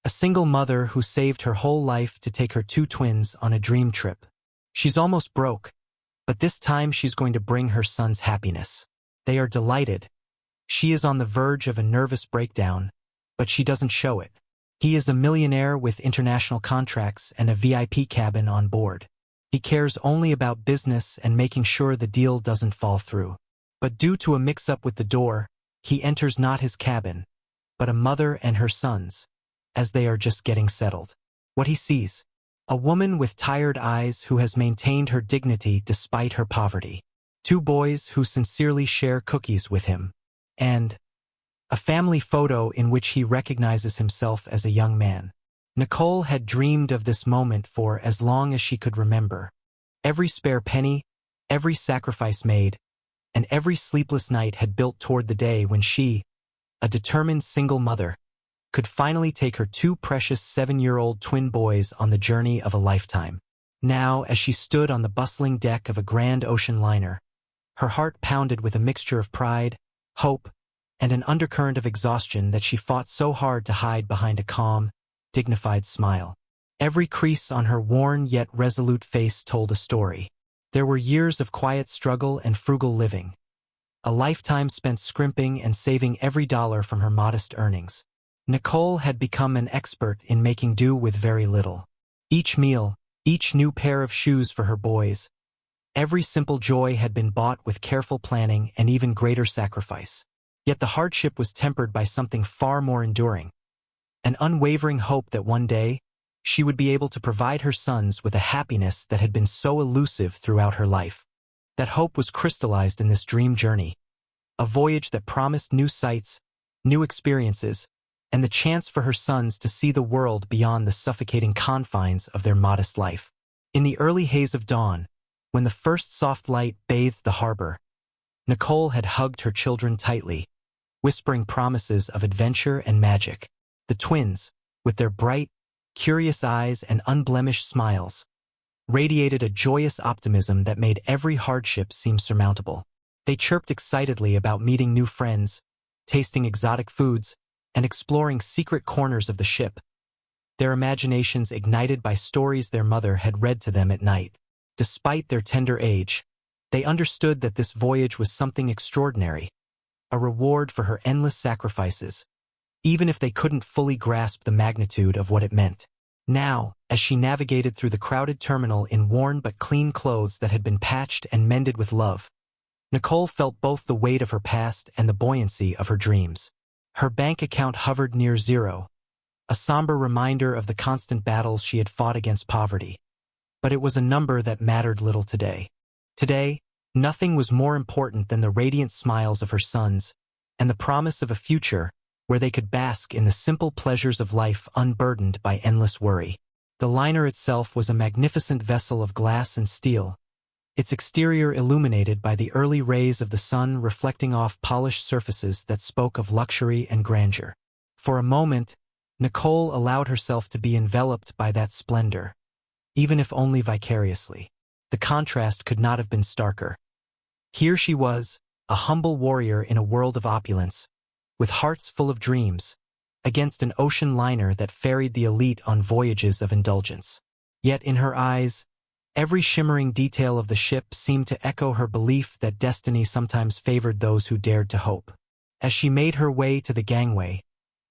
A single mother who saved her whole life to take her two twins on a dream trip. She's almost broke, but this time she's going to bring her sons happiness. They are delighted. She is on the verge of a nervous breakdown, but she doesn't show it. He is a millionaire with international contracts and a VIP cabin on board. He cares only about business and making sure the deal doesn't fall through. But due to a mix-up with the door, he enters not his cabin, but a mother and her sons, as they are just getting settled. What he sees: a woman with tired eyes who has maintained her dignity despite her poverty. Two boys who sincerely share cookies with him. And a family photo in which he recognizes himself as a young man. Nicole had dreamed of this moment for as long as she could remember. Every spare penny, every sacrifice made, and every sleepless night had built toward the day when she, a determined single mother, could finally take her two precious 7-year-old twin boys on the journey of a lifetime. Now, as she stood on the bustling deck of a grand ocean liner, her heart pounded with a mixture of pride, hope, and an undercurrent of exhaustion that she fought so hard to hide behind a calm, dignified smile. Every crease on her worn yet resolute face told a story. There were years of quiet struggle and frugal living. A lifetime spent scrimping and saving every dollar from her modest earnings. Nicole had become an expert in making do with very little. Each meal, each new pair of shoes for her boys, every simple joy had been bought with careful planning and even greater sacrifice. Yet the hardship was tempered by something far more enduring. An unwavering hope that one day, she would be able to provide her sons with a happiness that had been so elusive throughout her life. That hope was crystallized in this dream journey. A voyage that promised new sights, new experiences, and the chance for her sons to see the world beyond the suffocating confines of their modest life. In the early haze of dawn, when the first soft light bathed the harbor, Nicole had hugged her children tightly, whispering promises of adventure and magic. The twins, with their bright, curious eyes and unblemished smiles, radiated a joyous optimism that made every hardship seem surmountable. They chirped excitedly about meeting new friends, tasting exotic foods, and exploring secret corners of the ship, their imaginations ignited by stories their mother had read to them at night. Despite their tender age, they understood that this voyage was something extraordinary, a reward for her endless sacrifices, even if they couldn't fully grasp the magnitude of what it meant. Now, as she navigated through the crowded terminal in worn but clean clothes that had been patched and mended with love, Nicole felt both the weight of her past and the buoyancy of her dreams. Her bank account hovered near zero, a somber reminder of the constant battles she had fought against poverty. But it was a number that mattered little today. Today, nothing was more important than the radiant smiles of her sons and the promise of a future where they could bask in the simple pleasures of life unburdened by endless worry. The liner itself was a magnificent vessel of glass and steel, its exterior illuminated by the early rays of the sun reflecting off polished surfaces that spoke of luxury and grandeur. For a moment, Nicole allowed herself to be enveloped by that splendor, even if only vicariously. The contrast could not have been starker. Here she was, a humble warrior in a world of opulence, with hearts full of dreams, against an ocean liner that ferried the elite on voyages of indulgence. Yet in her eyes, every shimmering detail of the ship seemed to echo her belief that destiny sometimes favored those who dared to hope. As she made her way to the gangway,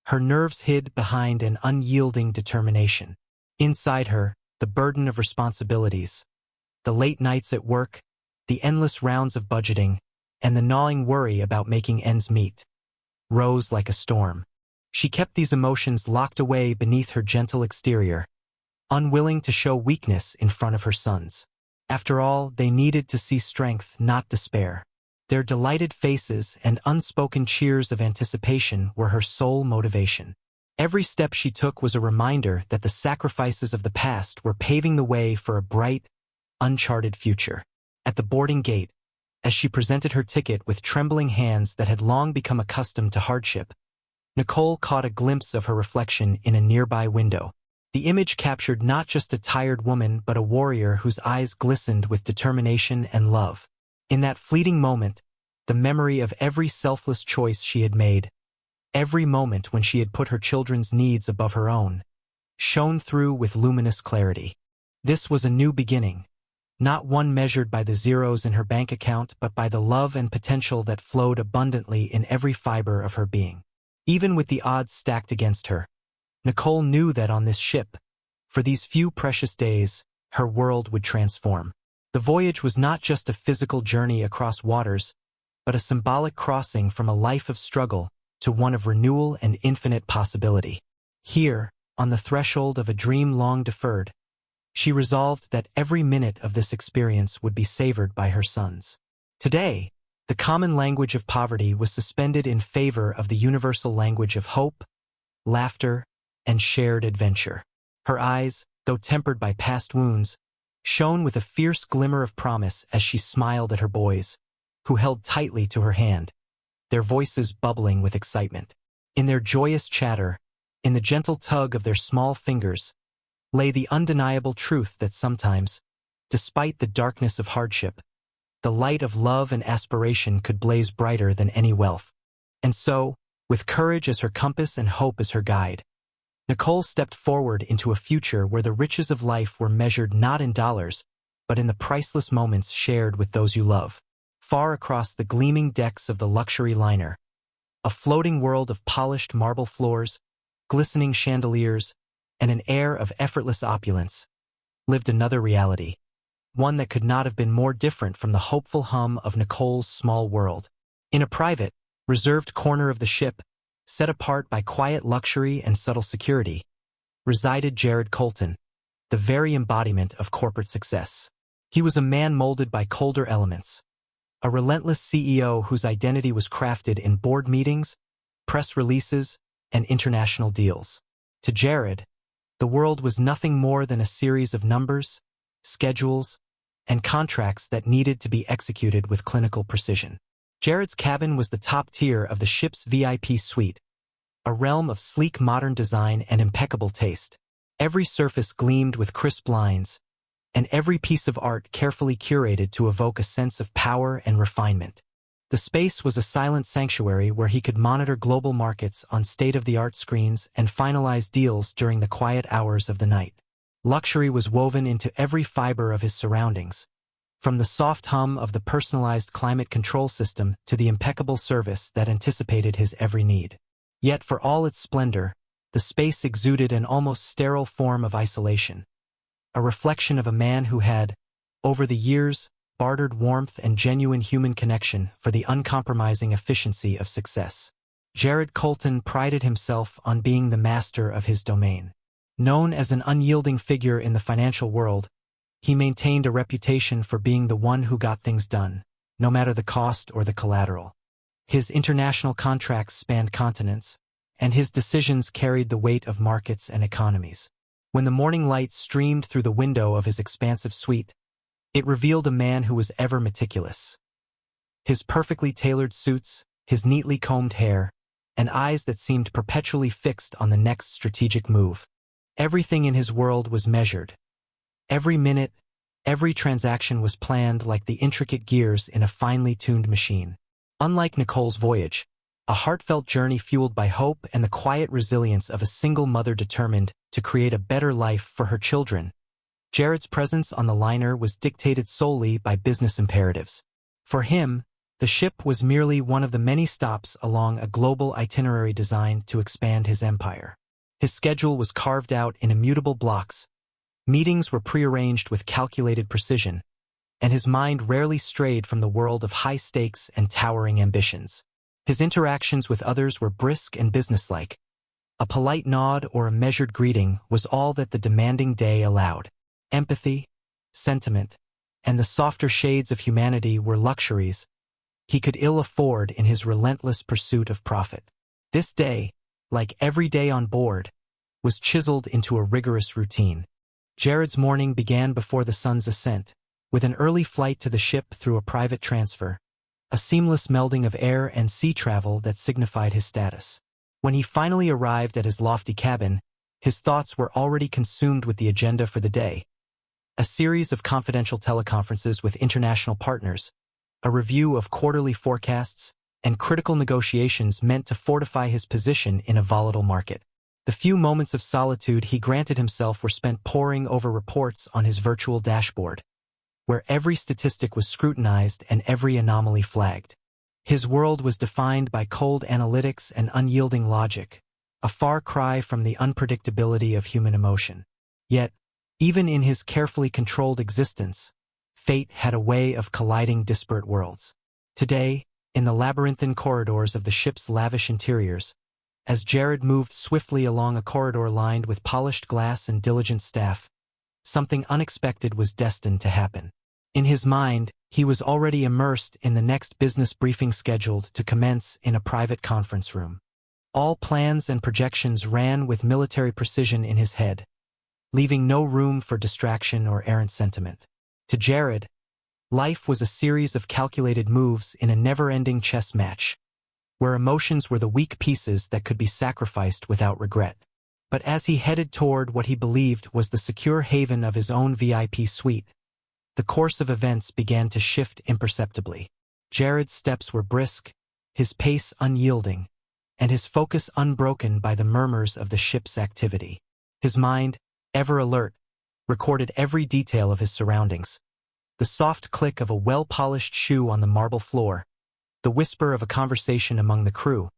her nerves hid behind an unyielding determination. Inside her, the burden of responsibilities, the late nights at work, the endless rounds of budgeting, and the gnawing worry about making ends meet, rose like a storm. She kept these emotions locked away beneath her gentle exterior, unwilling to show weakness in front of her sons. After all, they needed to see strength, not despair. Their delighted faces and unspoken cheers of anticipation were her sole motivation. Every step she took was a reminder that the sacrifices of the past were paving the way for a bright, uncharted future. At the boarding gate, as she presented her ticket with trembling hands that had long become accustomed to hardship, Nicole caught a glimpse of her reflection in a nearby window. The image captured not just a tired woman but a warrior whose eyes glistened with determination and love. In that fleeting moment, the memory of every selfless choice she had made, Every moment when she had put her children's needs above her own shone through with luminous clarity. This was a new beginning, not one measured by the zeros in her bank account but by the love and potential that flowed abundantly in every fiber of her being. Even with the odds stacked against her, Nicole knew that on this ship, for these few precious days, her world would transform. The voyage was not just a physical journey across waters, but a symbolic crossing from a life of struggle to one of renewal and infinite possibility. Here, on the threshold of a dream long deferred, she resolved that every minute of this experience would be savored by her sons. Today, the common language of poverty was suspended in favor of the universal language of hope, laughter, and shared adventure. Her eyes, though tempered by past wounds, shone with a fierce glimmer of promise as she smiled at her boys, who held tightly to her hand, their voices bubbling with excitement. In their joyous chatter, in the gentle tug of their small fingers, lay the undeniable truth that sometimes, despite the darkness of hardship, the light of love and aspiration could blaze brighter than any wealth. And so, with courage as her compass and hope as her guide, Nicole stepped forward into a future where the riches of life were measured not in dollars, but in the priceless moments shared with those you love. Far across the gleaming decks of the luxury liner, a floating world of polished marble floors, glistening chandeliers, and an air of effortless opulence, lived another reality, one that could not have been more different from the hopeful hum of Nicole's small world. In a private, reserved corner of the ship, set apart by quiet luxury and subtle security, resided Jared Colton, the very embodiment of corporate success. He was a man molded by colder elements, a relentless CEO whose identity was crafted in board meetings, press releases, and international deals. To Jared, the world was nothing more than a series of numbers, schedules, and contracts that needed to be executed with clinical precision. Jared's cabin was the top tier of the ship's VIP suite, a realm of sleek modern design and impeccable taste. Every surface gleamed with crisp lines, and every piece of art carefully curated to evoke a sense of power and refinement. The space was a silent sanctuary where he could monitor global markets on state-of-the-art screens and finalize deals during the quiet hours of the night. Luxury was woven into every fiber of his surroundings, from the soft hum of the personalized climate control system to the impeccable service that anticipated his every need. Yet for all its splendor, the space exuded an almost sterile form of isolation, a reflection of a man who had, over the years, bartered warmth and genuine human connection for the uncompromising efficiency of success. Jared Colton prided himself on being the master of his domain. Known as an unyielding figure in the financial world, he maintained a reputation for being the one who got things done, no matter the cost or the collateral. His international contracts spanned continents, and his decisions carried the weight of markets and economies. When the morning light streamed through the window of his expansive suite, it revealed a man who was ever meticulous. His perfectly tailored suits, his neatly combed hair, and eyes that seemed perpetually fixed on the next strategic move. Everything in his world was measured. Every minute, every transaction was planned like the intricate gears in a finely tuned machine. Unlike Nicole's voyage, a heartfelt journey fueled by hope and the quiet resilience of a single mother determined to create a better life for her children, Jared's presence on the liner was dictated solely by business imperatives. For him, the ship was merely one of the many stops along a global itinerary designed to expand his empire. His schedule was carved out in immutable blocks. Meetings were prearranged with calculated precision, and his mind rarely strayed from the world of high stakes and towering ambitions. His interactions with others were brisk and businesslike. A polite nod or a measured greeting was all that the demanding day allowed. Empathy, sentiment, and the softer shades of humanity were luxuries he could ill afford in his relentless pursuit of profit. This day, like every day on board, was chiseled into a rigorous routine. Jared's morning began before the sun's ascent, with an early flight to the ship through a private transfer, a seamless melding of air and sea travel that signified his status. When he finally arrived at his lofty cabin, his thoughts were already consumed with the agenda for the day. A series of confidential teleconferences with international partners, a review of quarterly forecasts, and critical negotiations meant to fortify his position in a volatile market. The few moments of solitude he granted himself were spent poring over reports on his virtual dashboard, where every statistic was scrutinized and every anomaly flagged. His world was defined by cold analytics and unyielding logic, a far cry from the unpredictability of human emotion. Yet, even in his carefully controlled existence, fate had a way of colliding disparate worlds. Today, in the labyrinthine corridors of the ship's lavish interiors, as Jared moved swiftly along a corridor lined with polished glass and diligent staff, something unexpected was destined to happen. In his mind, he was already immersed in the next business briefing scheduled to commence in a private conference room. All plans and projections ran with military precision in his head, leaving no room for distraction or errant sentiment. To Jared, life was a series of calculated moves in a never-ending chess match, where emotions were the weak pieces that could be sacrificed without regret. But as he headed toward what he believed was the secure haven of his own VIP suite, the course of events began to shift imperceptibly. Jared's steps were brisk, his pace unyielding, and his focus unbroken by the murmurs of the ship's activity. His mind, ever alert, recorded every detail of his surroundings. The soft click of a well-polished shoe on the marble floor, the whisper of a conversation among the crew,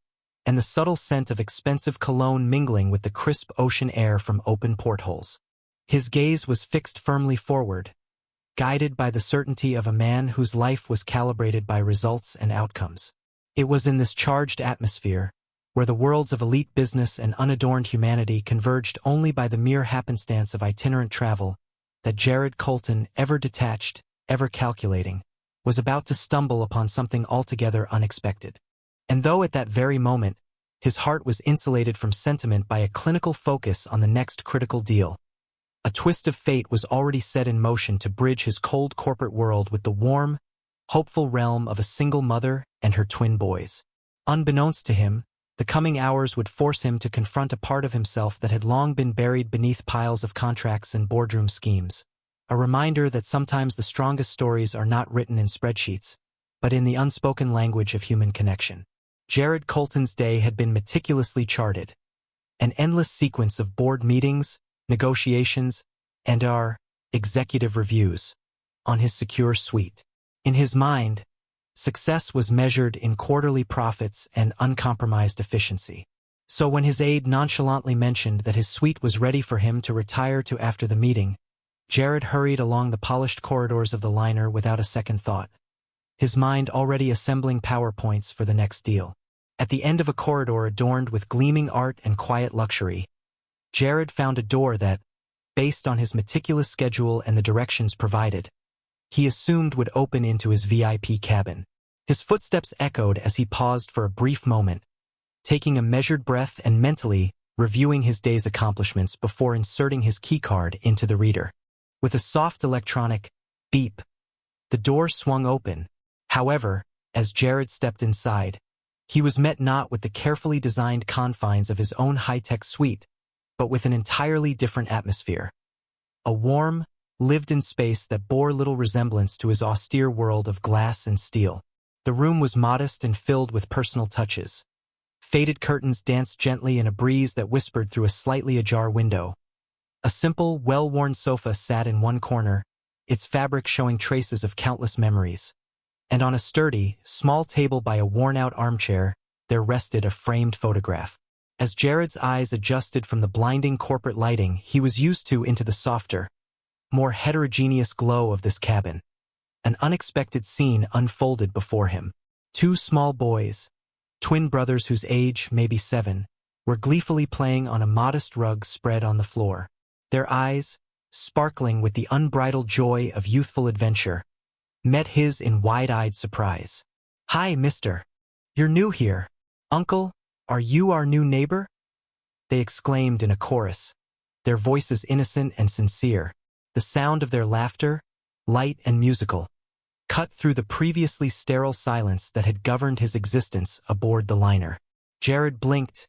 and the subtle scent of expensive cologne mingling with the crisp ocean air from open portholes. His gaze was fixed firmly forward, guided by the certainty of a man whose life was calibrated by results and outcomes. It was in this charged atmosphere, where the worlds of elite business and unadorned humanity converged only by the mere happenstance of itinerant travel, that Jared Colton, ever detached, ever calculating, was about to stumble upon something altogether unexpected. And though at that very moment, his heart was insulated from sentiment by a clinical focus on the next critical deal, a twist of fate was already set in motion to bridge his cold corporate world with the warm, hopeful realm of a single mother and her twin boys. Unbeknownst to him, the coming hours would force him to confront a part of himself that had long been buried beneath piles of contracts and boardroom schemes, a reminder that sometimes the strongest stories are not written in spreadsheets, but in the unspoken language of human connection. Jared Colton's day had been meticulously charted, an endless sequence of board meetings, negotiations, and executive reviews on his secure suite. In his mind, success was measured in quarterly profits and uncompromised efficiency. So when his aide nonchalantly mentioned that his suite was ready for him to retire to after the meeting, Jared hurried along the polished corridors of the liner without a second thought, his mind already assembling PowerPoints for the next deal. At the end of a corridor adorned with gleaming art and quiet luxury, Jared found a door that, based on his meticulous schedule and the directions provided, he assumed would open into his VIP cabin. His footsteps echoed as he paused for a brief moment, taking a measured breath and mentally reviewing his day's accomplishments before inserting his keycard into the reader. With a soft electronic beep, the door swung open. However, as Jared stepped inside, he was met not with the carefully designed confines of his own high-tech suite, but with an entirely different atmosphere. A warm, lived-in space that bore little resemblance to his austere world of glass and steel. The room was modest and filled with personal touches. Faded curtains danced gently in a breeze that whispered through a slightly ajar window. A simple, well-worn sofa sat in one corner, its fabric showing traces of countless memories. And on a sturdy, small table by a worn-out armchair, there rested a framed photograph. As Jared's eyes adjusted from the blinding corporate lighting he was used to into the softer, more heterogeneous glow of this cabin, an unexpected scene unfolded before him. Two small boys, twin brothers whose age may be 7, were gleefully playing on a modest rug spread on the floor. Their eyes, sparkling with the unbridled joy of youthful adventure, met his in wide-eyed surprise. "Hi, mister. You're new here. Uncle, are you our new neighbor?" they exclaimed in a chorus, their voices innocent and sincere, the sound of their laughter, light and musical, cut through the previously sterile silence that had governed his existence aboard the liner. Jared blinked,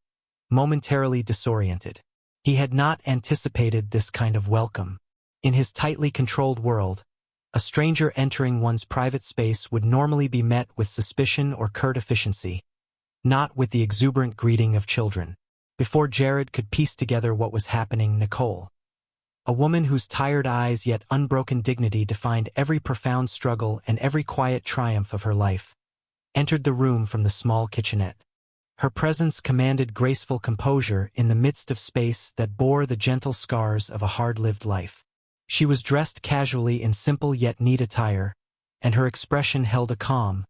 momentarily disoriented. He had not anticipated this kind of welcome. In his tightly controlled world, A stranger entering one's private space would normally be met with suspicion or curt efficiency, not with the exuberant greeting of children. Before Jared could piece together what was happening, Nicole, a woman whose tired eyes yet unbroken dignity defined every profound struggle and every quiet triumph of her life, entered the room from the small kitchenette. Her presence commanded graceful composure in the midst of space that bore the gentle scars of a hard-lived life. She was dressed casually in simple yet neat attire, and her expression held a calm,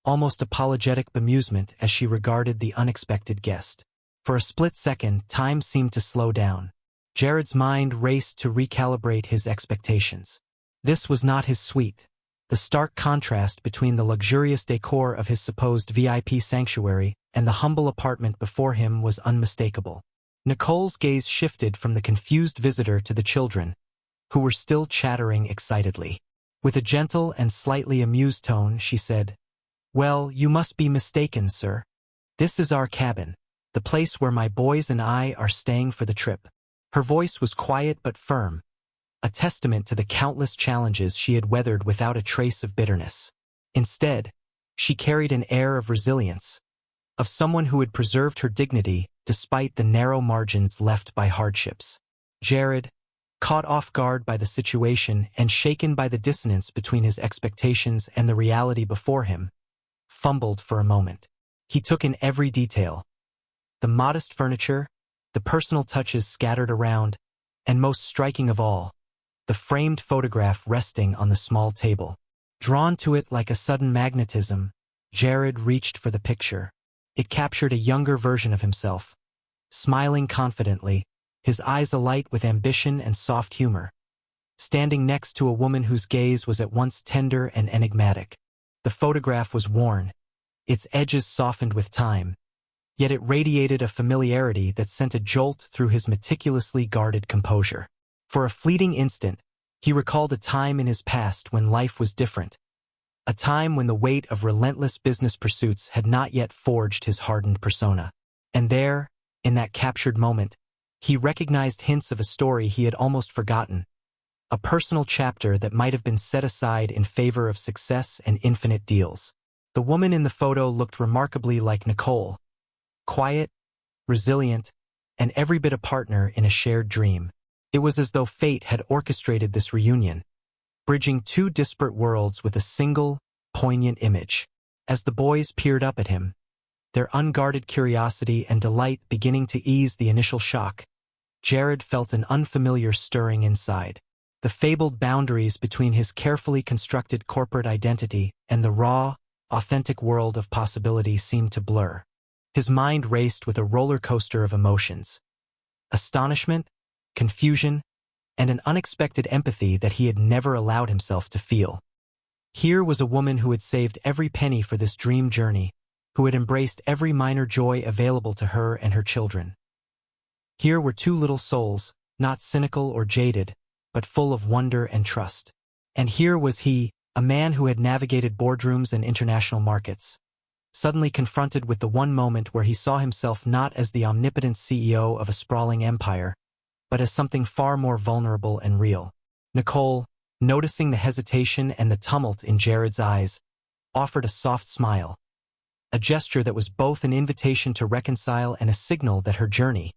almost apologetic bemusement as she regarded the unexpected guest. For a split second, time seemed to slow down. Jared's mind raced to recalibrate his expectations. This was not his suite. The stark contrast between the luxurious decor of his supposed VIP sanctuary and the humble apartment before him was unmistakable. Nicole's gaze shifted from the confused visitor to the children, who were still chattering excitedly. With a gentle and slightly amused tone, she said, "Well, you must be mistaken, sir. This is our cabin, the place where my boys and I are staying for the trip." Her voice was quiet but firm, a testament to the countless challenges she had weathered without a trace of bitterness. Instead, she carried an air of resilience, of someone who had preserved her dignity despite the narrow margins left by hardships. Jared, caught off guard by the situation and shaken by the dissonance between his expectations and the reality before him, fumbled for a moment. He took in every detail: the modest furniture, the personal touches scattered around, and most striking of all, the framed photograph resting on the small table. Drawn to it like a sudden magnetism, Jared reached for the picture. It captured a younger version of himself, smiling confidently, his eyes alight with ambition and soft humor, standing next to a woman whose gaze was at once tender and enigmatic. The photograph was worn, its edges softened with time, yet it radiated a familiarity that sent a jolt through his meticulously guarded composure. For a fleeting instant, he recalled a time in his past when life was different, a time when the weight of relentless business pursuits had not yet forged his hardened persona. And there, in that captured moment, he recognized hints of a story he had almost forgotten, a personal chapter that might have been set aside in favor of success and infinite deals. The woman in the photo looked remarkably like Nicole, quiet, resilient, and every bit a partner in a shared dream. It was as though fate had orchestrated this reunion, bridging two disparate worlds with a single, poignant image. As the boys peered up at him, their unguarded curiosity and delight beginning to ease the initial shock, Jared felt an unfamiliar stirring inside. The fabled boundaries between his carefully constructed corporate identity and the raw, authentic world of possibility seemed to blur. His mind raced with a roller coaster of emotions: astonishment, confusion, and an unexpected empathy that he had never allowed himself to feel. Here was a woman who had saved every penny for this dream journey, who had embraced every minor joy available to her and her children. Here were two little souls, not cynical or jaded, but full of wonder and trust. And here was he, a man who had navigated boardrooms and international markets, suddenly confronted with the one moment where he saw himself not as the omnipotent CEO of a sprawling empire, but as something far more vulnerable and real. Nicole, noticing the hesitation and the tumult in Jared's eyes, offered a soft smile, a gesture that was both an invitation to reconcile and a signal that her journey,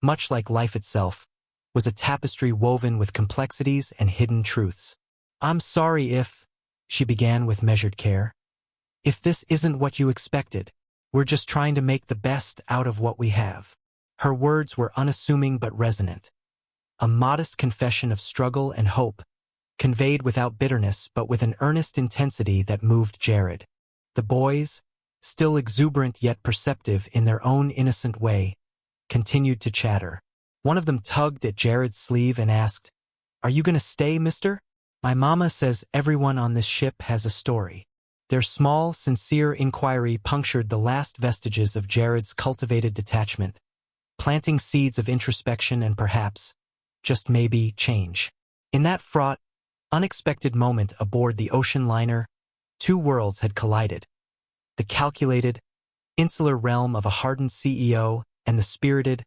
much like life itself, was a tapestry woven with complexities and hidden truths. "I'm sorry if," she began with measured care, "if this isn't what you expected. We're just trying to make the best out of what we have." Her words were unassuming but resonant, a modest confession of struggle and hope, conveyed without bitterness but with an earnest intensity that moved Jared. The boys, still exuberant yet perceptive in their own innocent way, continued to chatter. One of them tugged at Jared's sleeve and asked, "Are you going to stay, mister? My mama says everyone on this ship has a story." Their small, sincere inquiry punctured the last vestiges of Jared's cultivated detachment, planting seeds of introspection and perhaps, just maybe, change. In that fraught, unexpected moment aboard the ocean liner, two worlds had collided: the calculated, insular realm of a hardened CEO and the spirited,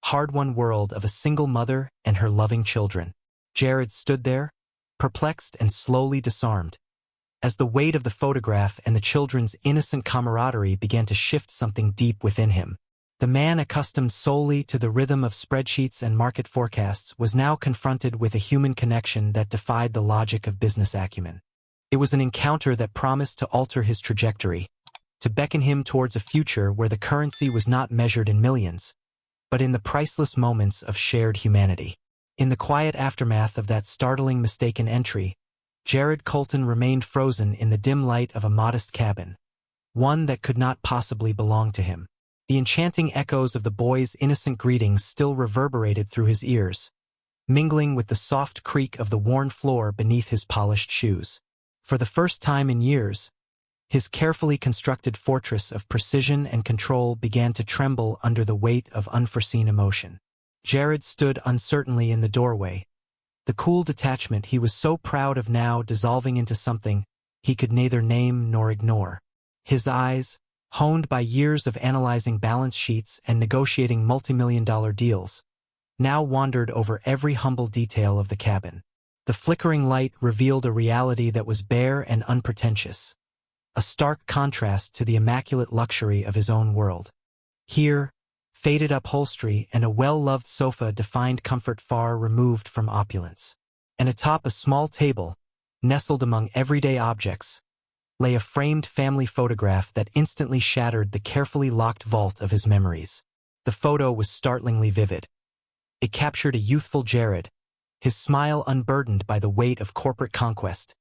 hard-won world of a single mother and her loving children. Jared stood there, perplexed and slowly disarmed, as the weight of the photograph and the children's innocent camaraderie began to shift something deep within him. The man accustomed solely to the rhythm of spreadsheets and market forecasts was now confronted with a human connection that defied the logic of business acumen. It was an encounter that promised to alter his trajectory, to beckon him towards a future where the currency was not measured in millions, but in the priceless moments of shared humanity. In the quiet aftermath of that startling mistaken entry, Jared Colton remained frozen in the dim light of a modest cabin, one that could not possibly belong to him. The enchanting echoes of the boys' innocent greetings still reverberated through his ears, mingling with the soft creak of the worn floor beneath his polished shoes. For the first time in years, his carefully constructed fortress of precision and control began to tremble under the weight of unforeseen emotion. Jared stood uncertainly in the doorway, the cool detachment he was so proud of now dissolving into something he could neither name nor ignore. His eyes, honed by years of analyzing balance sheets and negotiating multimillion-dollar deals, now wandered over every humble detail of the cabin. The flickering light revealed a reality that was bare and unpretentious, a stark contrast to the immaculate luxury of his own world. Here, faded upholstery and a well-loved sofa defined comfort far removed from opulence. And atop a small table, nestled among everyday objects, lay a framed family photograph that instantly shattered the carefully locked vault of his memories. The photo was startlingly vivid. It captured a youthful Jared, his smile unburdened by the weight of corporate conquest,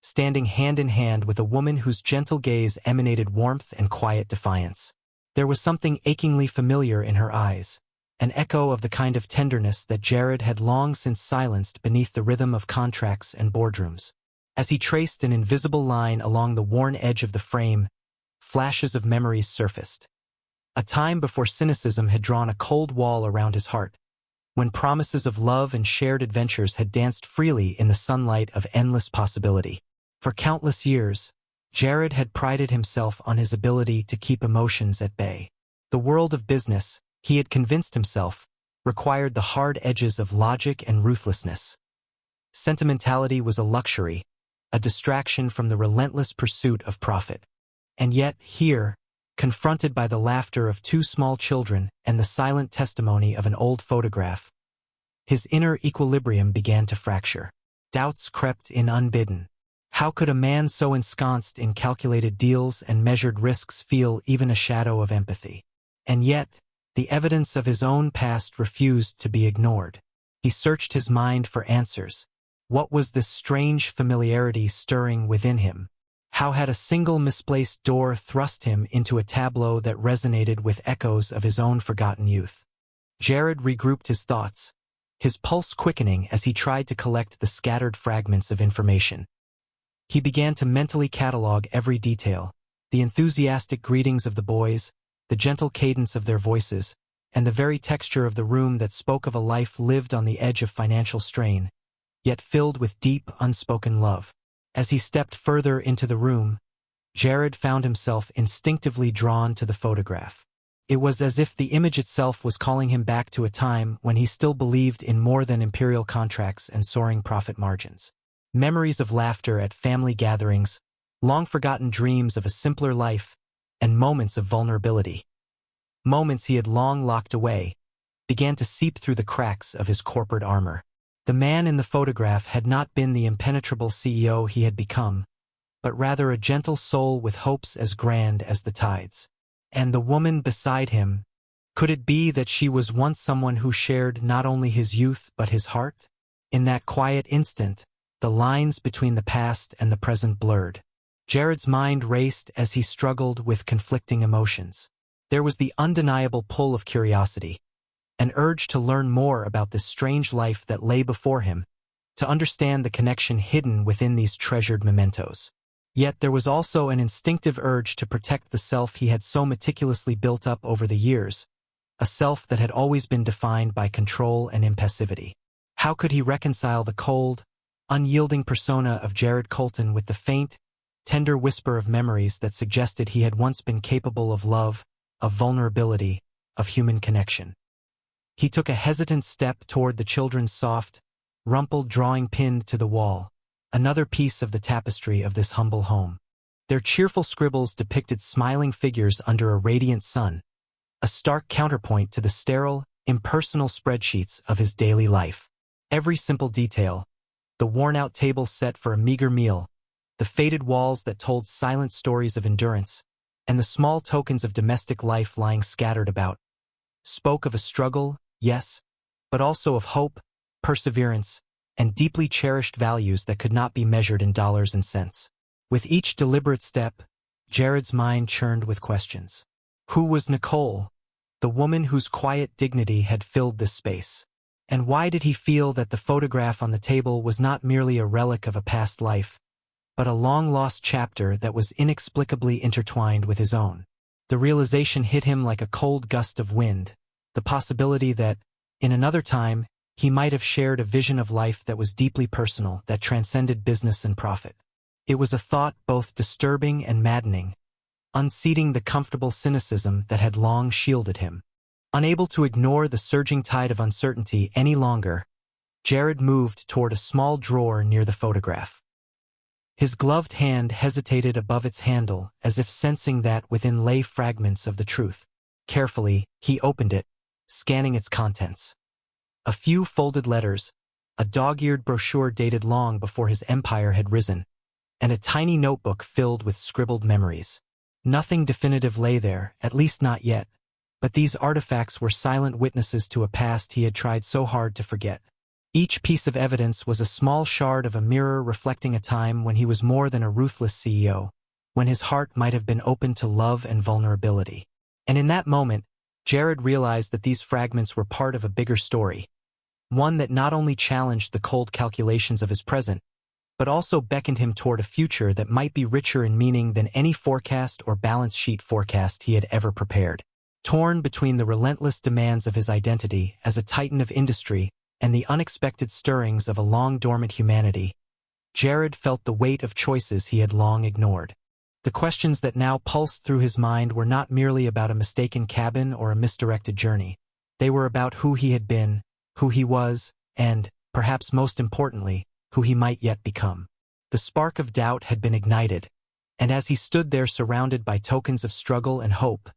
standing hand in hand with a woman whose gentle gaze emanated warmth and quiet defiance. There was something achingly familiar in her eyes, an echo of the kind of tenderness that Jared had long since silenced beneath the rhythm of contracts and boardrooms. As he traced an invisible line along the worn edge of the frame, flashes of memories surfaced. A time before cynicism had drawn a cold wall around his heart, when promises of love and shared adventures had danced freely in the sunlight of endless possibility. For countless years, Jared had prided himself on his ability to keep emotions at bay. The world of business, he had convinced himself, required the hard edges of logic and ruthlessness. Sentimentality was a luxury, a distraction from the relentless pursuit of profit. And yet, here, confronted by the laughter of two small children and the silent testimony of an old photograph, his inner equilibrium began to fracture. Doubts crept in unbidden. How could a man so ensconced in calculated deals and measured risks feel even a shadow of empathy? And yet, the evidence of his own past refused to be ignored. He searched his mind for answers. What was this strange familiarity stirring within him? How had a single misplaced door thrust him into a tableau that resonated with echoes of his own forgotten youth? Jared regrouped his thoughts, his pulse quickening as he tried to collect the scattered fragments of information. He began to mentally catalog every detail, the enthusiastic greetings of the boys, the gentle cadence of their voices, and the very texture of the room that spoke of a life lived on the edge of financial strain, yet filled with deep, unspoken love. As he stepped further into the room, Jared found himself instinctively drawn to the photograph. It was as if the image itself was calling him back to a time when he still believed in more than imperial contracts and soaring profit margins. Memories of laughter at family gatherings, long-forgotten dreams of a simpler life, and moments of vulnerability, moments he had long locked away, began to seep through the cracks of his corporate armor. The man in the photograph had not been the impenetrable CEO he had become, but rather a gentle soul with hopes as grand as the tides. And the woman beside him, could it be that she was once someone who shared not only his youth but his heart? In that quiet instant, the lines between the past and the present blurred. Jared's mind raced as he struggled with conflicting emotions. There was the undeniable pull of curiosity, an urge to learn more about this strange life that lay before him, to understand the connection hidden within these treasured mementos. Yet there was also an instinctive urge to protect the self he had so meticulously built up over the years, a self that had always been defined by control and impassivity. How could he reconcile the cold, unyielding persona of Jared Colton with the faint, tender whisper of memories that suggested he had once been capable of love, of vulnerability, of human connection? He took a hesitant step toward the children's soft, rumpled drawing pinned to the wall, another piece of the tapestry of this humble home. Their cheerful scribbles depicted smiling figures under a radiant sun, a stark counterpoint to the sterile, impersonal spreadsheets of his daily life. Every simple detail, the worn-out table set for a meager meal, the faded walls that told silent stories of endurance, and the small tokens of domestic life lying scattered about, spoke of a struggle, yes, but also of hope, perseverance, and deeply cherished values that could not be measured in dollars and cents. With each deliberate step, Jared's mind churned with questions. Who was Nicole, the woman whose quiet dignity had filled this space? And why did he feel that the photograph on the table was not merely a relic of a past life, but a long-lost chapter that was inexplicably intertwined with his own? The realization hit him like a cold gust of wind, the possibility that, in another time, he might have shared a vision of life that was deeply personal, that transcended business and profit. It was a thought both disturbing and maddening, unseating the comfortable cynicism that had long shielded him. Unable to ignore the surging tide of uncertainty any longer, Jared moved toward a small drawer near the photograph. His gloved hand hesitated above its handle, as if sensing that within lay fragments of the truth. Carefully, he opened it, scanning its contents. A few folded letters, a dog-eared brochure dated long before his empire had risen, and a tiny notebook filled with scribbled memories. Nothing definitive lay there, at least not yet, but these artifacts were silent witnesses to a past he had tried so hard to forget. Each piece of evidence was a small shard of a mirror reflecting a time when he was more than a ruthless CEO, when his heart might have been open to love and vulnerability. And in that moment, Jared realized that these fragments were part of a bigger story, one that not only challenged the cold calculations of his present, but also beckoned him toward a future that might be richer in meaning than any forecast or balance sheet forecast he had ever prepared. Torn between the relentless demands of his identity as a titan of industry and the unexpected stirrings of a long-dormant humanity, Jared felt the weight of choices he had long ignored. The questions that now pulsed through his mind were not merely about a mistaken cabin or a misdirected journey. They were about who he had been, who he was, and, perhaps most importantly, who he might yet become. The spark of doubt had been ignited, and as he stood there surrounded by tokens of struggle and hope,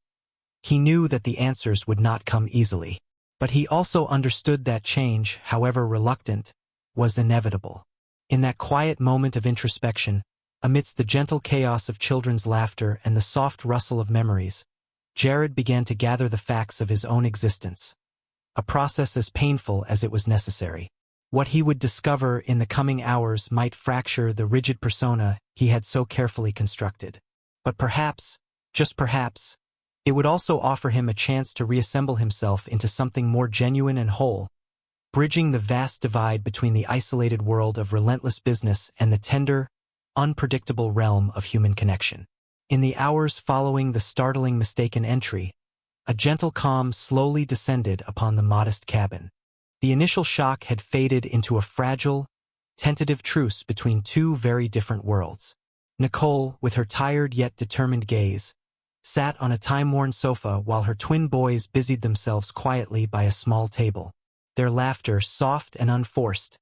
he knew that the answers would not come easily. But he also understood that change, however reluctant, was inevitable. In that quiet moment of introspection, amidst the gentle chaos of children's laughter and the soft rustle of memories, Jared began to gather the facts of his own existence, a process as painful as it was necessary. What he would discover in the coming hours might fracture the rigid persona he had so carefully constructed. But perhaps, just perhaps, it would also offer him a chance to reassemble himself into something more genuine and whole, bridging the vast divide between the isolated world of relentless business and the tender, unpredictable realm of human connection. In the hours following the startling mistaken entry, a gentle calm slowly descended upon the modest cabin. The initial shock had faded into a fragile, tentative truce between two very different worlds. Nicole, with her tired yet determined gaze, sat on a time-worn sofa while her twin boys busied themselves quietly by a small table. Their laughter, soft and unforced,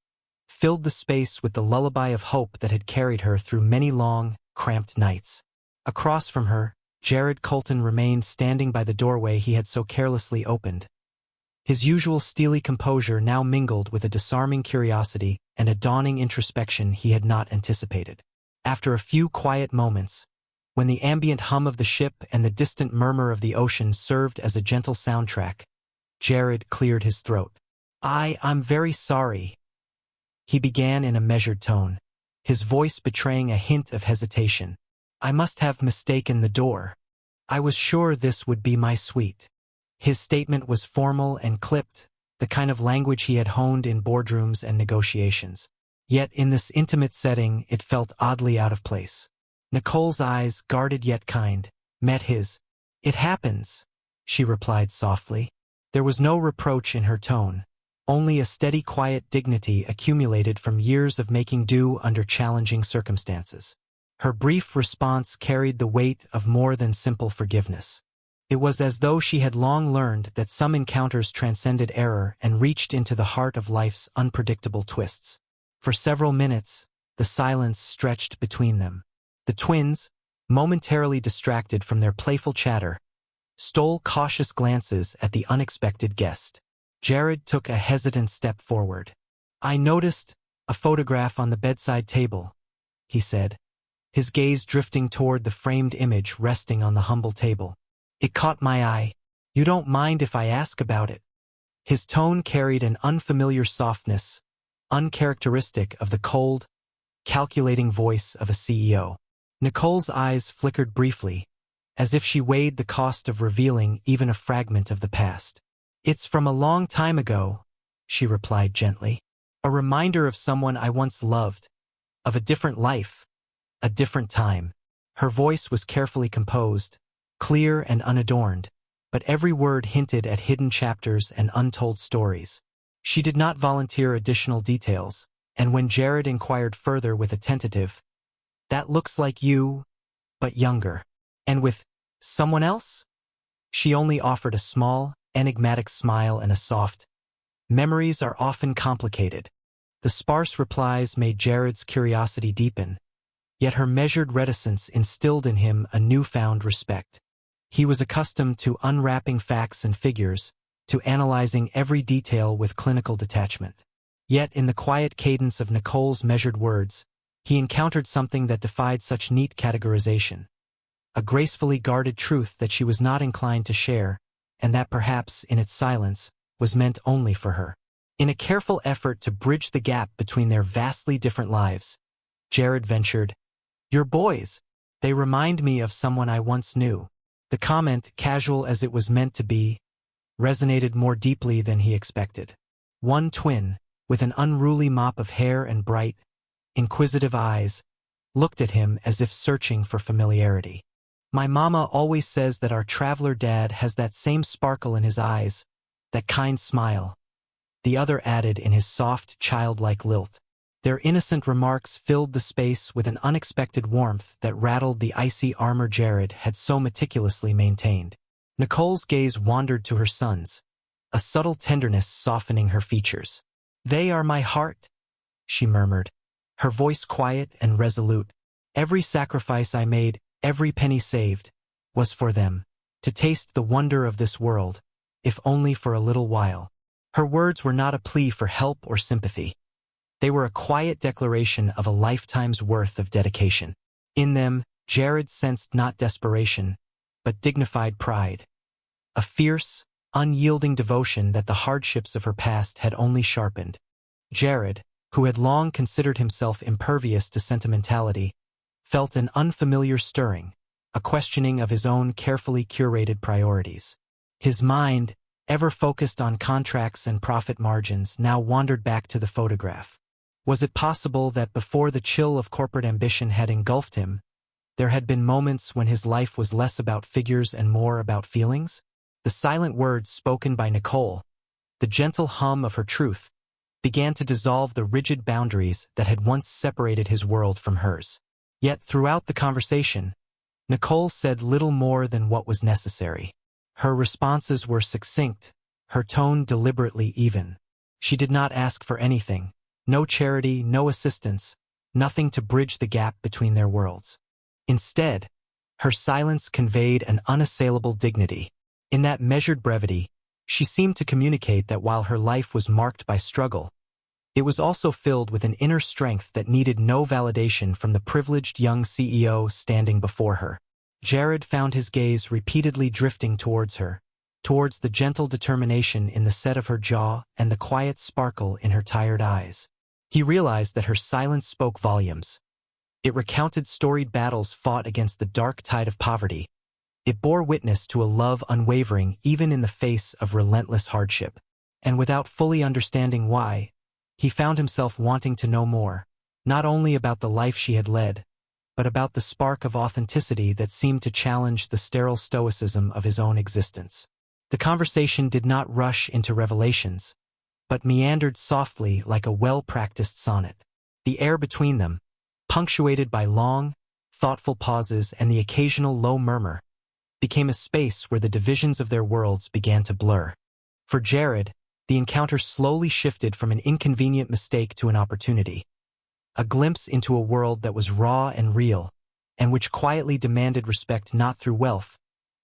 filled the space with the lullaby of hope that had carried her through many long, cramped nights. Across from her, Jared Colton remained standing by the doorway he had so carelessly opened. His usual steely composure now mingled with a disarming curiosity and a dawning introspection he had not anticipated. After a few quiet moments, when the ambient hum of the ship and the distant murmur of the ocean served as a gentle soundtrack, Jared cleared his throat. I'm very sorry," he began in a measured tone, his voice betraying a hint of hesitation. "I must have mistaken the door. I was sure this would be my suite." His statement was formal and clipped, the kind of language he had honed in boardrooms and negotiations. Yet in this intimate setting it felt oddly out of place. Nicole's eyes, guarded yet kind, met his. "It happens," she replied softly. There was no reproach in her tone, only a steady quiet dignity accumulated from years of making do under challenging circumstances. Her brief response carried the weight of more than simple forgiveness. It was as though she had long learned that some encounters transcended error and reached into the heart of life's unpredictable twists. For several minutes, The silence stretched between them. The twins, momentarily distracted from their playful chatter, stole cautious glances at the unexpected guest. Jared took a hesitant step forward. "I noticed a photograph on the bedside table," he said, his gaze drifting toward the framed image resting on the humble table. "It caught my eye. You don't mind if I ask about it?" His tone carried an unfamiliar softness, uncharacteristic of the cold, calculating voice of a CEO. Nicole's eyes flickered briefly, as if she weighed the cost of revealing even a fragment of the past. "It's from a long time ago," she replied gently. "A reminder of someone I once loved, of a different life, a different time." Her voice was carefully composed, clear and unadorned, but every word hinted at hidden chapters and untold stories. She did not volunteer additional details, and when Jared inquired further with a tentative, "That looks like you, but younger. And with someone else?" she only offered a small, enigmatic smile and a soft, "Memories are often complicated." The sparse replies made Jared's curiosity deepen, yet her measured reticence instilled in him a newfound respect. He was accustomed to unwrapping facts and figures, to analyzing every detail with clinical detachment. Yet in the quiet cadence of Nicole's measured words, he encountered something that defied such neat categorization. A gracefully guarded truth that she was not inclined to share, and that perhaps, in its silence, was meant only for her. In a careful effort to bridge the gap between their vastly different lives, Jared ventured, "Your boys, they remind me of someone I once knew." The comment, casual as it was meant to be, resonated more deeply than he expected. One twin, with an unruly mop of hair and bright, inquisitive eyes, looked at him as if searching for familiarity. "My mama always says that our traveler dad has that same sparkle in his eyes, that kind smile," the other added in his soft, childlike lilt. Their innocent remarks filled the space with an unexpected warmth that rattled the icy armor Jared had so meticulously maintained. Nicole's gaze wandered to her sons, a subtle tenderness softening her features. "They are my heart," she murmured, her voice quiet and resolute. "Every sacrifice I made, every penny saved, was for them, to taste the wonder of this world, if only for a little while." Her words were not a plea for help or sympathy. They were a quiet declaration of a lifetime's worth of dedication. In them, Jared sensed not desperation, but dignified pride. A fierce, unyielding devotion that the hardships of her past had only sharpened. Jared, who had long considered himself impervious to sentimentality, felt an unfamiliar stirring, a questioning of his own carefully curated priorities. His mind, ever focused on contracts and profit margins, now wandered back to the photograph. Was it possible that before the chill of corporate ambition had engulfed him, there had been moments when his life was less about figures and more about feelings? The silent words spoken by Nicole, the gentle hum of her truth, began to dissolve the rigid boundaries that had once separated his world from hers. Yet throughout the conversation, Nicole said little more than what was necessary. Her responses were succinct, her tone deliberately even. She did not ask for anything, no charity, no assistance, nothing to bridge the gap between their worlds. Instead, her silence conveyed an unassailable dignity. In that measured brevity, she seemed to communicate that while her life was marked by struggle, it was also filled with an inner strength that needed no validation from the privileged young CEO standing before her. Jared found his gaze repeatedly drifting towards her, towards the gentle determination in the set of her jaw and the quiet sparkle in her tired eyes. He realized that her silence spoke volumes. It recounted storied battles fought against the dark tide of poverty. It bore witness to a love unwavering even in the face of relentless hardship. And without fully understanding why, he found himself wanting to know more, not only about the life she had led, but about the spark of authenticity that seemed to challenge the sterile stoicism of his own existence. The conversation did not rush into revelations, but meandered softly like a well-practiced sonnet. The air between them, punctuated by long, thoughtful pauses and the occasional low murmur, became a space where the divisions of their worlds began to blur. For Jared, the encounter slowly shifted from an inconvenient mistake to an opportunity. a glimpse into a world that was raw and real, and which quietly demanded respect not through wealth,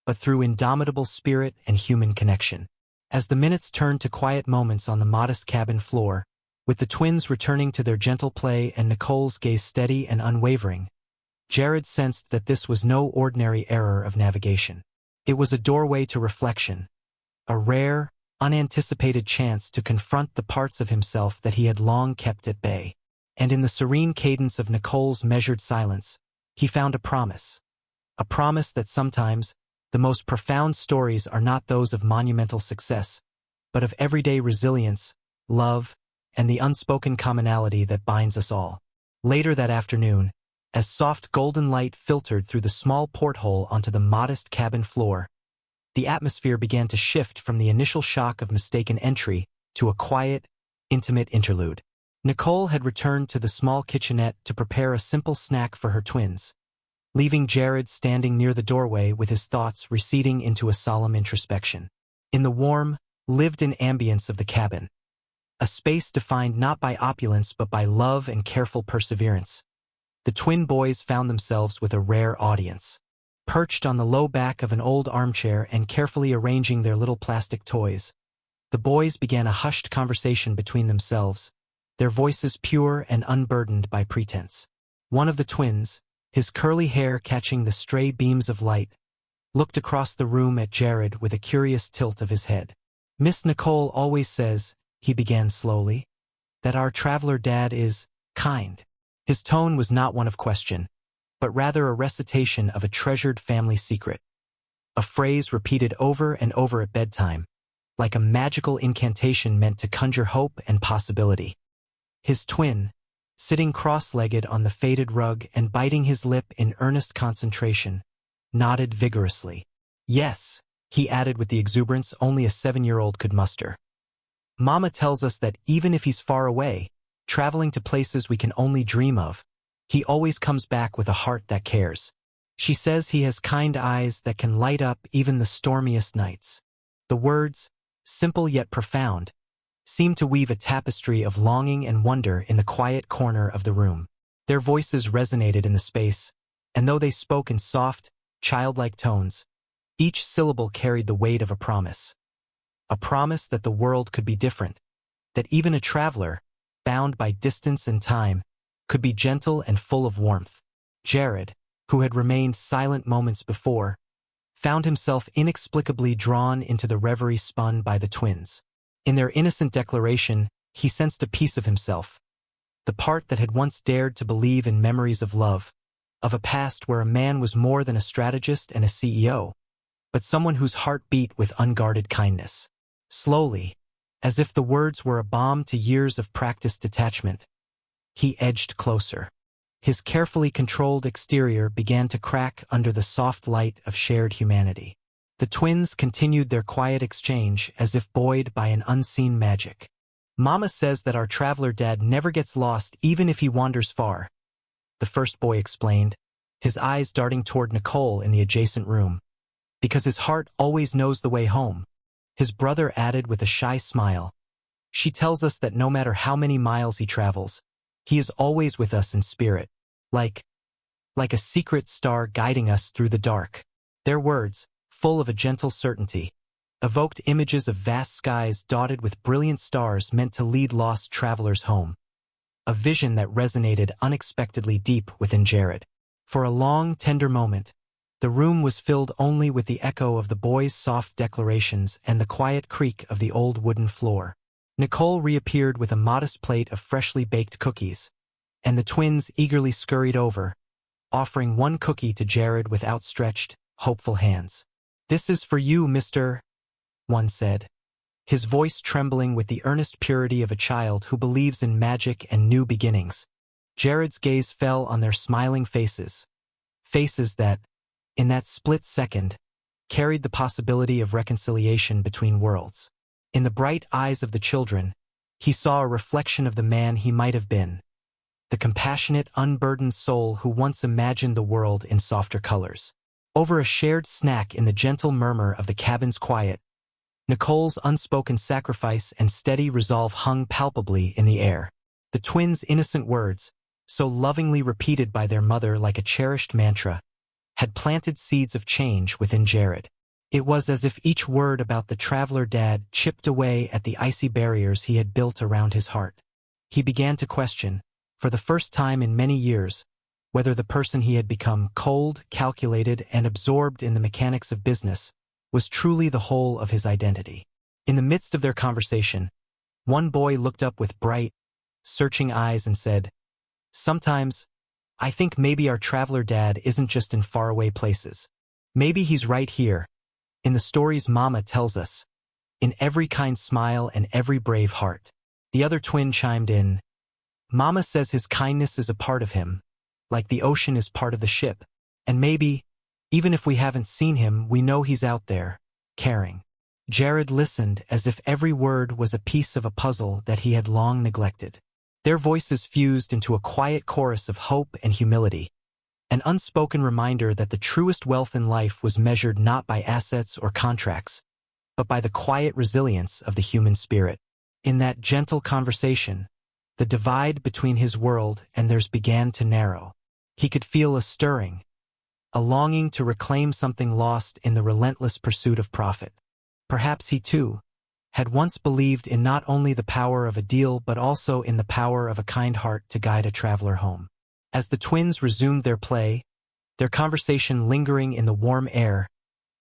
but through indomitable spirit and human connection. As the minutes turned to quiet moments on the modest cabin floor, with the twins returning to their gentle play and Nicole's gaze steady and unwavering, Jared sensed that this was no ordinary error of navigation. It was a doorway to reflection, a rare, unanticipated chance to confront the parts of himself that he had long kept at bay. And in the serene cadence of Nicole's measured silence, he found a promise that sometimes the most profound stories are not those of monumental success, but of everyday resilience, love, and the unspoken commonality that binds us all. Later that afternoon, as soft golden light filtered through the small porthole onto the modest cabin floor, the atmosphere began to shift from the initial shock of mistaken entry to a quiet, intimate interlude. Nicole had returned to the small kitchenette to prepare a simple snack for her twins, leaving Jared standing near the doorway with his thoughts receding into a solemn introspection. In the warm, lived-in ambience of the cabin, a space defined not by opulence but by love and careful perseverance, the twin boys found themselves with a rare audience. Perched on the low back of an old armchair and carefully arranging their little plastic toys, the boys began a hushed conversation between themselves, their voices pure and unburdened by pretense. One of the twins, his curly hair catching the stray beams of light, looked across the room at Jared with a curious tilt of his head. "Miss Nicole always says," he began slowly, "that our traveler dad is kind." His tone was not one of question, but rather a recitation of a treasured family secret, a phrase repeated over and over at bedtime, like a magical incantation meant to conjure hope and possibility. His twin, sitting cross-legged on the faded rug and biting his lip in earnest concentration, nodded vigorously. "Yes," he added with the exuberance only a 7-year-old could muster. "Mama tells us that even if he's far away, traveling to places we can only dream of, he always comes back with a heart that cares. She says he has kind eyes that can light up even the stormiest nights." The words, simple yet profound, seemed to weave a tapestry of longing and wonder in the quiet corner of the room. Their voices resonated in the space, and though they spoke in soft, childlike tones, each syllable carried the weight of a promise. A promise that the world could be different, that even a traveler, bound by distance and time, could be gentle and full of warmth. Jared, who had remained silent moments before, found himself inexplicably drawn into the reverie spun by the twins. In their innocent declaration, he sensed a piece of himself, the part that had once dared to believe in memories of love, of a past where a man was more than a strategist and a CEO, but someone whose heart beat with unguarded kindness. Slowly, as if the words were a balm to years of practiced detachment, he edged closer. His carefully controlled exterior began to crack under the soft light of shared humanity. The twins continued their quiet exchange as if buoyed by an unseen magic. "Mama says that our traveler dad never gets lost even if he wanders far," the first boy explained, his eyes darting toward Nicole in the adjacent room. "Because his heart always knows the way home," his brother added with a shy smile. "She tells us that no matter how many miles he travels, he is always with us in spirit, like a secret star guiding us through the dark." Their words, full of a gentle certainty, evoked images of vast skies dotted with brilliant stars meant to lead lost travelers home, a vision that resonated unexpectedly deep within Jared. For a long, tender moment, the room was filled only with the echo of the boys' soft declarations and the quiet creak of the old wooden floor. Nicole reappeared with a modest plate of freshly baked cookies, and the twins eagerly scurried over, offering one cookie to Jared with outstretched, hopeful hands. "This is for you, Mr." one said, his voice trembling with the earnest purity of a child who believes in magic and new beginnings. Jared's gaze fell on their smiling faces, faces that, in that split second, carried the possibility of reconciliation between worlds. In the bright eyes of the children, he saw a reflection of the man he might have been, the compassionate, unburdened soul who once imagined the world in softer colors. Over a shared snack in the gentle murmur of the cabin's quiet, Nicole's unspoken sacrifice and steady resolve hung palpably in the air. The twins' innocent words, so lovingly repeated by their mother like a cherished mantra, had planted seeds of change within Jared. It was as if each word about the traveler dad chipped away at the icy barriers he had built around his heart. He began to question, for the first time in many years, whether the person he had become, cold, calculated, and absorbed in the mechanics of business, was truly the whole of his identity. In the midst of their conversation, one boy looked up with bright, searching eyes and said, "Sometimes, I think maybe our traveler dad isn't just in faraway places. Maybe he's right here, in the stories Mama tells us, in every kind smile and every brave heart." The other twin chimed in, "Mama says his kindness is a part of him, like the ocean is part of the ship, and maybe, even if we haven't seen him, we know he's out there, caring." Jared listened as if every word was a piece of a puzzle that he had long neglected. Their voices fused into a quiet chorus of hope and humility, an unspoken reminder that the truest wealth in life was measured not by assets or contracts, but by the quiet resilience of the human spirit. In that gentle conversation, the divide between his world and theirs began to narrow. He could feel a stirring, a longing to reclaim something lost in the relentless pursuit of profit. Perhaps he, too, had once believed in not only the power of a deal but also in the power of a kind heart to guide a traveler home. As the twins resumed their play, their conversation lingering in the warm air,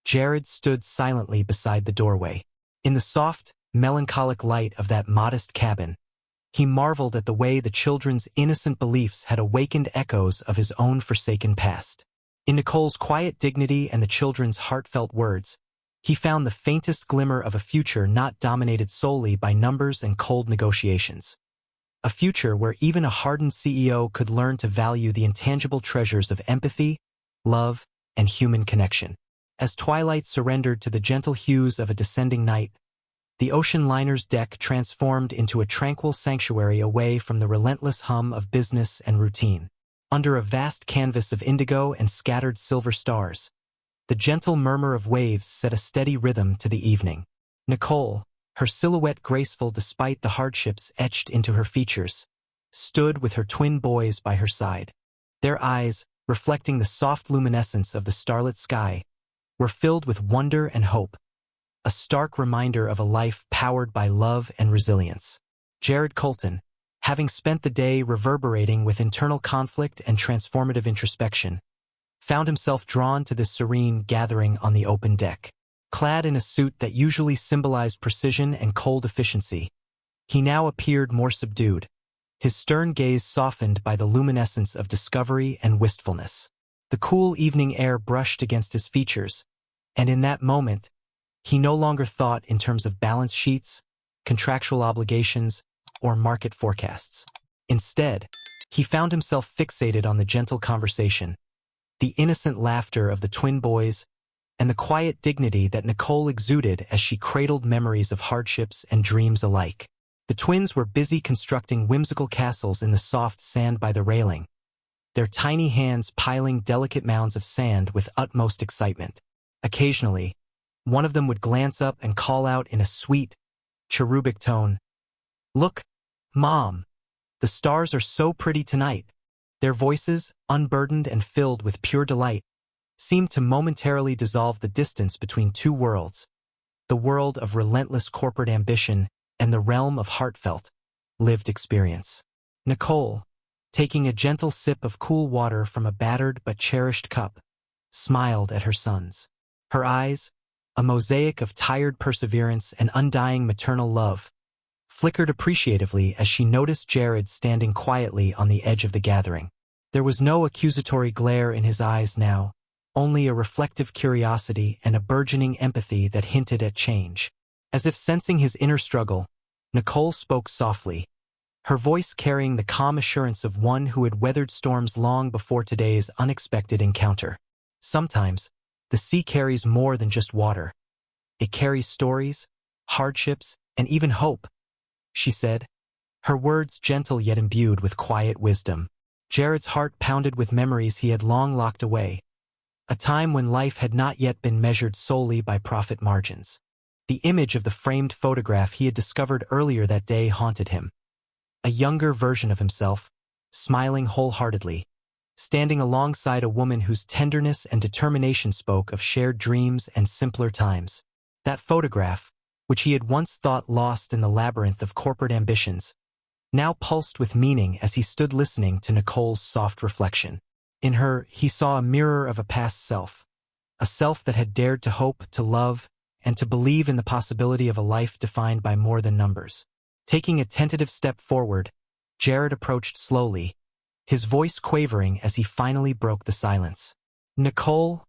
Jared stood silently beside the doorway. In the soft, melancholic light of that modest cabin, he marveled at the way the children's innocent beliefs had awakened echoes of his own forsaken past. In Nicole's quiet dignity and the children's heartfelt words, he found the faintest glimmer of a future not dominated solely by numbers and cold negotiations. A future where even a hardened CEO could learn to value the intangible treasures of empathy, love, and human connection. As twilight surrendered to the gentle hues of a descending night, the ocean liner's deck transformed into a tranquil sanctuary away from the relentless hum of business and routine. Under a vast canvas of indigo and scattered silver stars, the gentle murmur of waves set a steady rhythm to the evening. Nicole, her silhouette graceful despite the hardships etched into her features, stood with her twin boys by her side. Their eyes, reflecting the soft luminescence of the starlit sky, were filled with wonder and hope, a stark reminder of a life powered by love and resilience. Jared Colton, having spent the day reverberating with internal conflict and transformative introspection, found himself drawn to this serene gathering on the open deck. Clad in a suit that usually symbolized precision and cold efficiency, he now appeared more subdued, his stern gaze softened by the luminescence of discovery and wistfulness. The cool evening air brushed against his features, and in that moment, he no longer thought in terms of balance sheets, contractual obligations, or market forecasts. Instead, he found himself fixated on the gentle conversation, the innocent laughter of the twin boys, and the quiet dignity that Nicole exuded as she cradled memories of hardships and dreams alike. The twins were busy constructing whimsical castles in the soft sand by the railing, their tiny hands piling delicate mounds of sand with utmost excitement. Occasionally, one of them would glance up and call out in a sweet, cherubic tone, "Look, Mom, the stars are so pretty tonight." Their voices, unburdened and filled with pure delight, seemed to momentarily dissolve the distance between two worlds, the world of relentless corporate ambition and the realm of heartfelt, lived experience. Nicole, taking a gentle sip of cool water from a battered but cherished cup, smiled at her sons. Her eyes, a mosaic of tired perseverance and undying maternal love, flickered appreciatively as she noticed Jared standing quietly on the edge of the gathering. There was no accusatory glare in his eyes now, only a reflective curiosity and a burgeoning empathy that hinted at change. As if sensing his inner struggle, Nicole spoke softly, her voice carrying the calm assurance of one who had weathered storms long before today's unexpected encounter. Sometimes, the sea carries more than just water. It carries stories, hardships, and even hope, she said, her words gentle yet imbued with quiet wisdom. Jared's heart pounded with memories he had long locked away, a time when life had not yet been measured solely by profit margins. The image of the framed photograph he had discovered earlier that day haunted him. A younger version of himself, smiling wholeheartedly, standing alongside a woman whose tenderness and determination spoke of shared dreams and simpler times. That photograph, which he had once thought lost in the labyrinth of corporate ambitions, now pulsed with meaning as he stood listening to Nicole's soft reflection. In her, he saw a mirror of a past self, a self that had dared to hope, to love, and to believe in the possibility of a life defined by more than numbers. Taking a tentative step forward, Jared approached slowly, his voice quavering as he finally broke the silence. "Nicole,"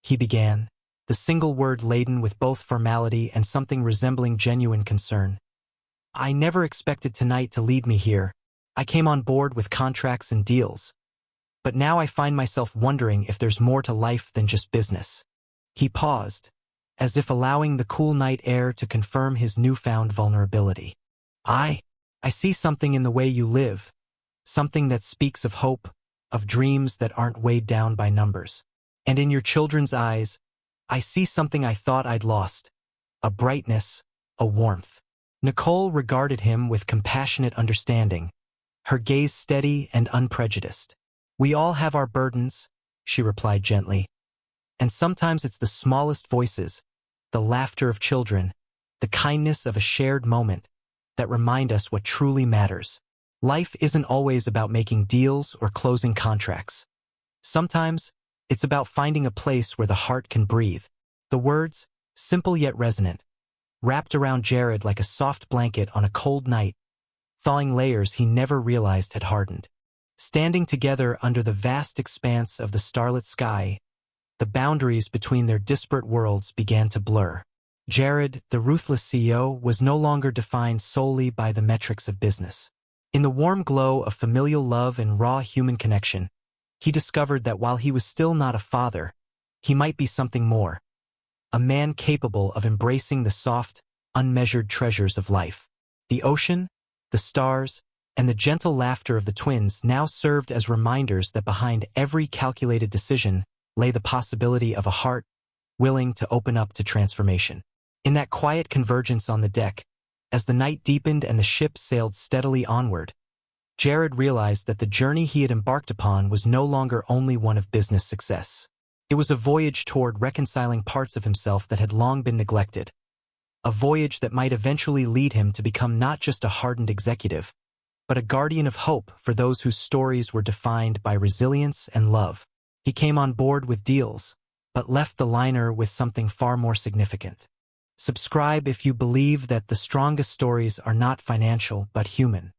he began, the single word laden with both formality and something resembling genuine concern. "I never expected tonight to lead me here. I came on board with contracts and deals. But now I find myself wondering if there's more to life than just business." He paused, as if allowing the cool night air to confirm his newfound vulnerability. I see something in the way you live, something that speaks of hope, of dreams that aren't weighed down by numbers. And in your children's eyes, I see something I thought I'd lost, a brightness, a warmth." Nicole regarded him with compassionate understanding, her gaze steady and unprejudiced. "We all have our burdens," she replied gently. "And sometimes it's the smallest voices, the laughter of children, the kindness of a shared moment, that remind us what truly matters. Life isn't always about making deals or closing contracts. Sometimes, it's about finding a place where the heart can breathe." The words, simple yet resonant, wrapped around Jared like a soft blanket on a cold night, thawing layers he never realized had hardened. Standing together under the vast expanse of the starlit sky, the boundaries between their disparate worlds began to blur. Jared, the ruthless CEO, was no longer defined solely by the metrics of business. In the warm glow of familial love and raw human connection, he discovered that while he was still not a father, he might be something more. A man capable of embracing the soft, unmeasured treasures of life. The ocean, the stars, and the gentle laughter of the twins now served as reminders that behind every calculated decision lay the possibility of a heart willing to open up to transformation. In that quiet convergence on the deck, as the night deepened and the ship sailed steadily onward, Jared realized that the journey he had embarked upon was no longer only one of business success. It was a voyage toward reconciling parts of himself that had long been neglected. A voyage that might eventually lead him to become not just a hardened executive, but a guardian of hope for those whose stories were defined by resilience and love. He came on board with deals, but left the liner with something far more significant. Subscribe if you believe that the strongest stories are not financial but human.